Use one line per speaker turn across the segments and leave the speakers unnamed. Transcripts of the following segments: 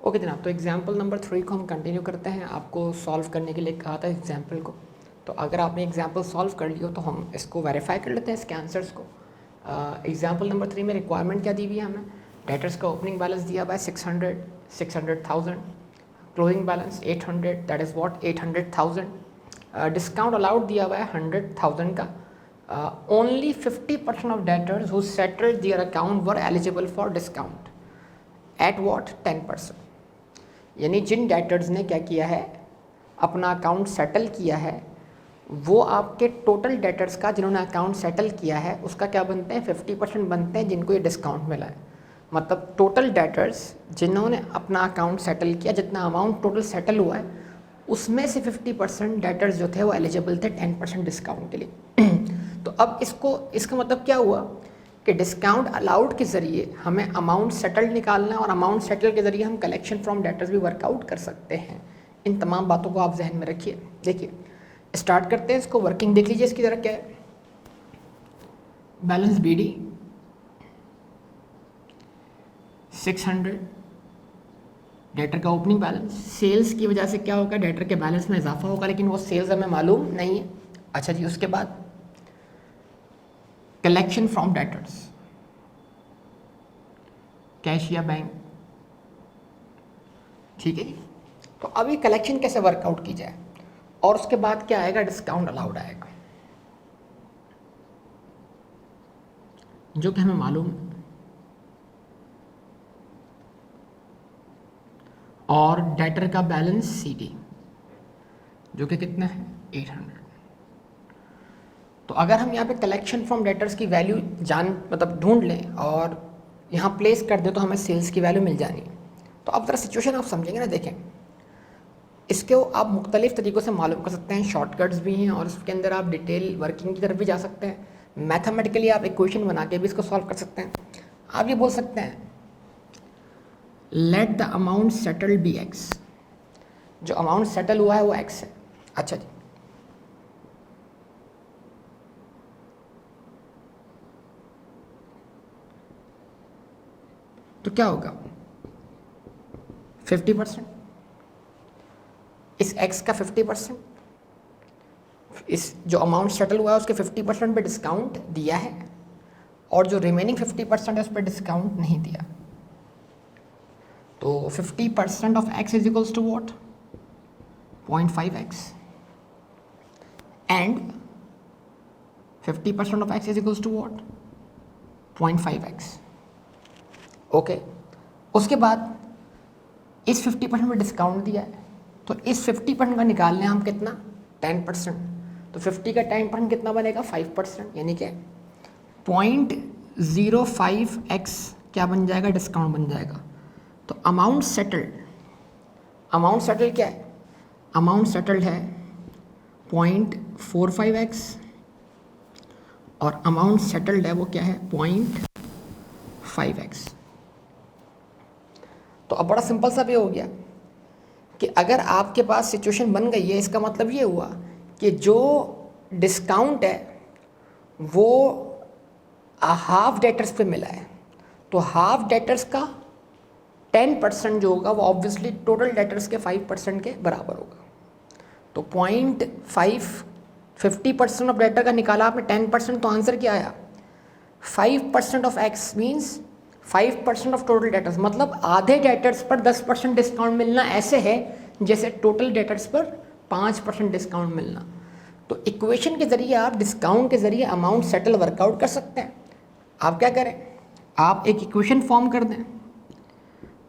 Okay जनाब, तो example number 3 को हम कंटिन्यू करते हैं। आपको सॉल्व करने के लिए कहा था एग्जाम्पल को, तो अगर आपने एग्जाम्पल सॉल्व कर लियो तो हम इसको वेरीफाई कर लेते हैं इसके आंसर्स को। एग्जाम्पल नंबर 3 में रिक्वायरमेंट क्या दी हुई है हमें? डेटर्स का ओपनिंग बैलेंस दिया हुआ है 600, 600,000, closing balance 800, that is what 800,000। Discount allowed दिया हुआ है 100,000 का। Only 50% of debtors who settled their account were eligible for discount at what 10%। यानी जिन डेटर्स ने क्या किया है, अपना अकाउंट सेटल किया है, वो आपके टोटल डेटर्स का जिन्होंने अकाउंट सेटल किया है उसका क्या बनते हैं? 50% बनते हैं जिनको ये डिस्काउंट मिला है। मतलब टोटल डेटर्स जिन्होंने अपना अकाउंट सेटल किया, जितना अमाउंट टोटल सेटल हुआ है उसमें से 50% डेटर्स जो थे वो एलिजिबल थे 10% डिस्काउंट के लिए। तो अब इसका मतलब क्या हुआ कि डिस्काउंट अलाउड के ज़रिए हमें अमाउंट सेटल्ड निकालना है और अमाउंट सेटल के ज़रिए हम कलेक्शन फ्रॉम डेटर्स भी वर्कआउट कर सकते हैं। इन तमाम बातों को आप जहन में रखिए। देखिए स्टार्ट करते हैं इसको, वर्किंग देख लीजिए इसकी तरह क्या है। बैलेंस BD 600, डेटर का ओपनिंग बैलेंस। सेल्स की वजह से क्या होगा? डेटर के बैलेंस में इजाफा होगा, लेकिन वो सेल्स हमें मालूम नहीं है। अच्छा जी, उसके बाद कलेक्शन फ्रॉम डेटर्स, कैश या बैंक, ठीक है जी। तो अभी कलेक्शन कैसे वर्कआउट की जाए, और उसके बाद क्या आएगा? डिस्काउंट अलाउड आएगा, जो कि हमें मालूम है। और डेटर का बैलेंस CD जो कि कितना है? 800। तो अगर हम यहाँ पे कलेक्शन फ्रॉम डेटर्स की वैल्यू मतलब ढूंढ लें और यहाँ प्लेस कर दें तो हमें सेल्स की वैल्यू मिल जानी है। तो अब ज़रा सिचुएशन आप समझेंगे ना, देखें इसके आप मुख्तलिफ़ तरीक़ों से मालूम कर सकते हैं, शॉर्टकट्स भी हैं और उसके अंदर आप डिटेल वर्किंग की तरफ भी जा सकते हैं। मैथमेटिकली आप इक्वेशन बना के भी इसको सॉल्व कर सकते हैं। आप ये बोल सकते हैं let the amount settle be X, जो अमाउंट सेटल हुआ है वो X है। अच्छा जी, तो क्या होगा? 50%, इस X का 50%, इस जो अमाउंट सेटल हुआ है उसके 50% पे डिस्काउंट दिया है, और जो रिमेनिंग 50% है उस पर डिस्काउंट नहीं दिया। तो 50% of X is equals to what? 0.5X, and 50% of X is equals to what? 0.5X। Okay, उसके बाद इस 50% में डिस्काउंट दिया है, तो इस 50% का निकालने हम कितना? 10%। तो 50 का 10% कितना बनेगा? 5%, यानी कि 0.05X क्या बन जाएगा? डिस्काउंट बन जाएगा। तो अमाउंट सेटल्ड क्या है? अमाउंट सेटल्ड है 0.45X, और अमाउंट सेटल्ड है वो क्या है? 0.5X। तो अब बड़ा सिंपल सा भी हो गया कि अगर आपके पास सिचुएशन बन गई है, इसका मतलब ये हुआ कि जो डिस्काउंट है वो हाफ डेटर्स पे मिला है, तो हाफ डेटर्स का 10% जो होगा वो ऑब्वियसली टोटल डेटर्स के 5% के बराबर होगा। तो 50% ऑफ डेटर का निकाला आपने 10%, तो आंसर क्या आया? 5% of X means 5% of total debtors, मतलब आधे डेटर्स पर 10% डिस्काउंट मिलना ऐसे है जैसे टोटल डेटर्स पर 5% डिस्काउंट मिलना। तो इक्वेशन के ज़रिए आप डिस्काउंट के ज़रिए अमाउंट सेटल वर्कआउट कर सकते हैं। आप क्या करें? आप एक इक्वेशन फॉर्म कर दें,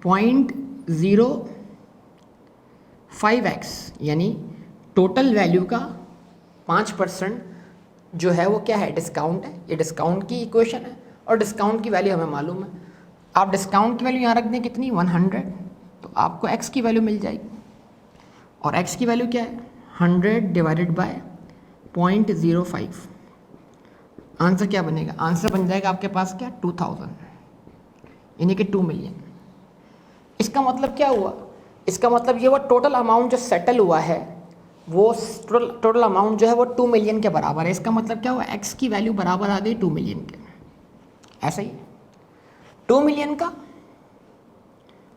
0.05X यानी टोटल वैल्यू का 5% जो है वो क्या है? डिस्काउंट है। ये डिस्काउंट की इक्वेशन है और डिस्काउंट की वैल्यू हमें मालूम है। आप डिस्काउंट की वैल्यू यहाँ रख दें कितनी? 100, तो आपको X की वैल्यू मिल जाएगी, और X की वैल्यू क्या है? 100 डिवाइडेड बाय 0.05। आंसर क्या बनेगा? आंसर बन जाएगा आपके पास क्या? 2000, यानी कि 2 मिलियन। इसका मतलब क्या हुआ? इसका मतलब ये हुआ टोटल अमाउंट जो सेटल हुआ है वो टोटल अमाउंट जो है वो 2 मिलियन के बराबर है। इसका मतलब क्या हुआ? X की वैल्यू बराबर आ गई 2 मिलियन के। ऐसा ही 2 मिलियन का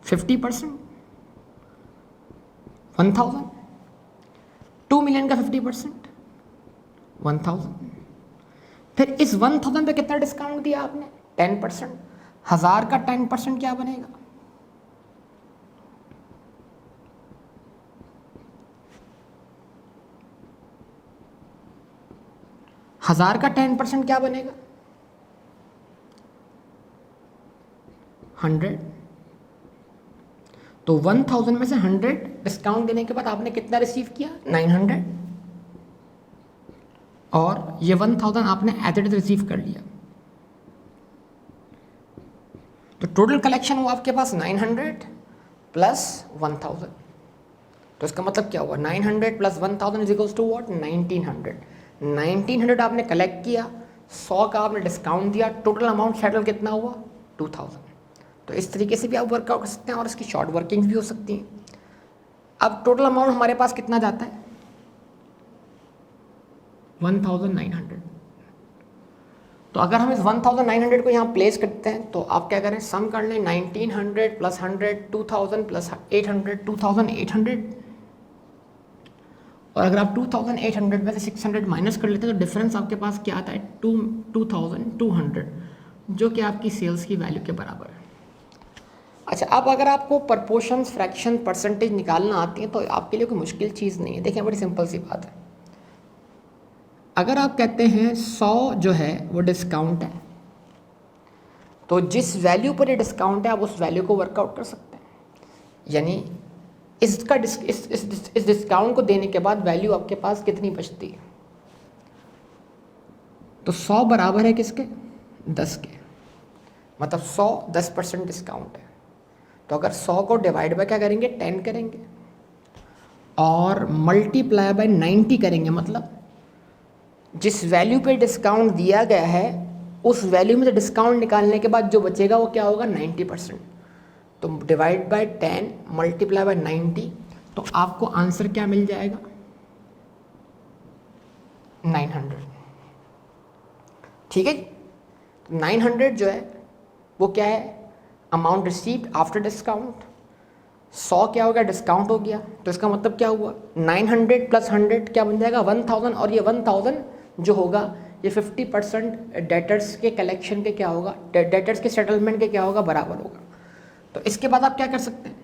50%, 1000, 2 मिलियन का 50% 1000, फिर इस 1000 पे कितना डिस्काउंट दिया आपने 10%, 1000 का 10% क्या बनेगा 1000 का 10% क्या बनेगा 100। तो 1000 में से 100 डिस्काउंट देने के बाद आपने कितना रिसीव किया 900, और ये 1000 आपने एज इट इज रिसीव कर लिया। तो टोटल कलेक्शन हुआ आपके पास 900 प्लस 1000। तो इसका मतलब क्या हुआ 900 plus 1000 is equals to what 1900। 1900 आपने कलेक्ट किया, 100 का आपने डिस्काउंट दिया, टोटल अमाउंट सेटल कितना हुआ 2000। तो इस तरीके से भी आप वर्कआउट कर सकते हैं और इसकी शॉर्ट वर्किंग्स भी हो सकती हैं। अब टोटल अमाउंट हमारे पास कितना जाता है 1900। तो अगर हम इस 1900 को यहाँ प्लेस करते हैं तो आप क्या करें सम कर लें 1900 प्लस 100 2000 प्लस 800 2800, और अगर आप 2800 में से 600 माइनस कर लेते हैं तो डिफरेंस आपके पास क्या आता है 2200, जो कि आपकी सेल्स की वैल्यू के बराबर है। अच्छा, अब अगर आपको प्रपोर्शंस फ्रैक्शन परसेंटेज निकालना आती है तो आपके लिए कोई मुश्किल चीज़ नहीं है। देखिए बड़ी सिंपल सी बात है। अगर आप कहते हैं 100 जो है वो डिस्काउंट है, तो जिस वैल्यू पर ये डिस्काउंट है आप उस वैल्यू को वर्कआउट कर सकते हैं। यानी इसका इस डिस्काउंट को देने के बाद वैल्यू आपके पास कितनी बचती है। तो 100 बराबर है किसके 10 के, मतलब 100 10% डिस्काउंट है। तो अगर 100 को डिवाइड बाय क्या करेंगे 10 करेंगे और मल्टीप्लाई बाय 90 करेंगे, मतलब जिस वैल्यू पे डिस्काउंट दिया गया है उस वैल्यू में से डिस्काउंट निकालने के बाद जो बचेगा वो क्या होगा 90%। तो डिवाइड बाय 10 मल्टीप्लाई बाय 90, तो आपको आंसर क्या मिल जाएगा 900। ठीक है, 900 जो है वो क्या है अमाउंट रिसीव्ड आफ्टर डिस्काउंट। 100 क्या हो गया डिस्काउंट हो गया, तो इसका मतलब क्या हुआ 900 प्लस 100 क्या बन जाएगा 1000, और ये 1000 जो होगा ये 50% डेटर्स के कलेक्शन के क्या होगा डेटर्स के सेटलमेंट के क्या होगा बराबर होगा। तो इसके बाद आप क्या कर सकते हैं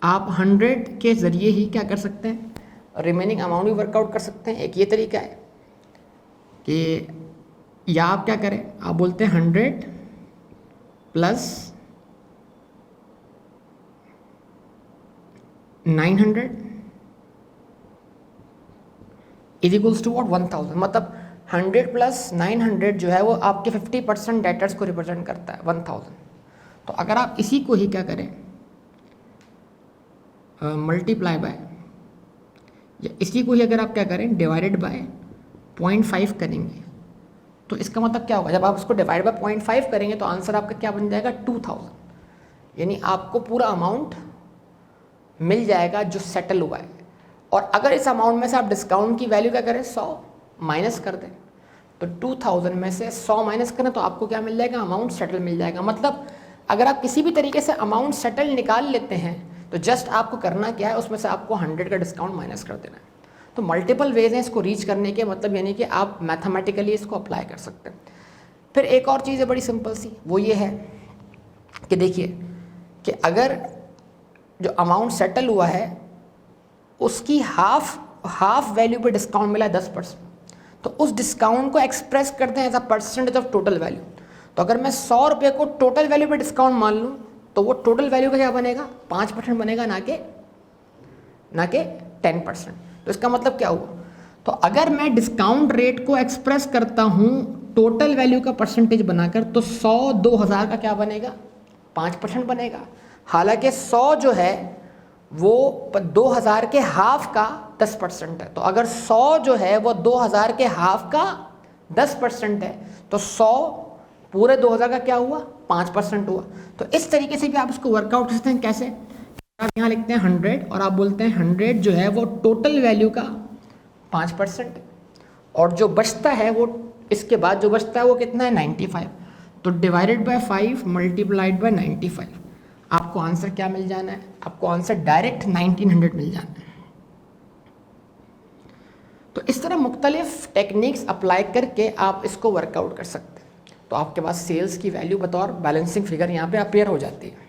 आप 100 के ज़रिए ही क्या कर सकते हैं रिमेनिंग अमाउंट भी वर्कआउट कर सकते हैं। एक ये तरीका है कि या आप क्या करें आप बोलते हैं 100 plus 900 is equals to what 1000, मतलब 100 प्लस 900 जो है वो आपके 50% डेटर्स को रिप्रेजेंट करता है 1000। तो अगर आप इसी को ही क्या करें मल्टीप्लाई बाय, या इसी को ही अगर आप क्या करें डिवाइडेड बाय 0.5 करेंगे, तो इसका मतलब क्या होगा जब आप उसको डिवाइड बाय 0.5 करेंगे तो आंसर आपका क्या बन जाएगा 2000। यानी आपको पूरा अमाउंट मिल जाएगा जो सेटल हुआ है। और अगर इस अमाउंट में से आप डिस्काउंट की वैल्यू क्या करें 100 माइनस कर दें, तो 2000 में से 100 माइनस करें तो आपको क्या मिल जाएगा अमाउंट सेटल मिल जाएगा। मतलब अगर आप किसी भी तरीके से अमाउंट सेटल निकाल लेते हैं तो जस्ट आपको करना क्या है उसमें से आपको 100 का डिस्काउंट माइनस कर देना है। तो मल्टीपल वेज हैं इसको रीच करने के, मतलब यानी कि आप मैथमेटिकली इसको अप्लाई कर सकते हैं। फिर एक और चीज़ है बड़ी सिंपल सी, वो ये है कि देखिए कि अगर जो अमाउंट सेटल हुआ है उसकी हाफ वैल्यू पे डिस्काउंट मिला है 10%, तो उस डिस्काउंट को एक्सप्रेस करते हैं as a percentage of total value. तो अगर मैं 100 रुपये को टोटल वैल्यू पे डिस्काउंट मान लूँ तो वो टोटल वैल्यू का क्या बनेगा 5% बनेगा, ना कि 10%। तो इसका मतलब क्या हुआ, तो अगर मैं डिस्काउंट रेट को एक्सप्रेस करता हूँ टोटल वैल्यू का परसेंटेज बनाकर तो 100 2000 का क्या बनेगा 5% बनेगा। हालांकि 100 जो है वो 2000 के हाफ का 10% है। तो अगर 100 जो है वो 2000 के हाफ का 10% है तो 100 पूरे 2000 का क्या हुआ 5% हुआ। तो इस तरीके से भी आप इसको वर्कआउट कर सकते हैं। कैसे, आप यहाँ लिखते हैं 100 और आप बोलते हैं 100 जो है वो टोटल वैल्यू का 5% और जो बचता है वो इसके बाद जो बचता है वो कितना है 95। तो डिवाइडेड बाय 5 मल्टीप्लाइड बाय 95, आपको आंसर क्या मिल जाना है, आपको आंसर डायरेक्ट 1900 मिल जाना है। तो इस तरह मुख्तलिफ टेक्निक्स अप्लाई करके आप इसको वर्कआउट कर सकते हैं। तो आपके पास सेल्स की वैल्यू बतौर बैलेंसिंग फिगर यहाँ पे अपेयर हो जाती है।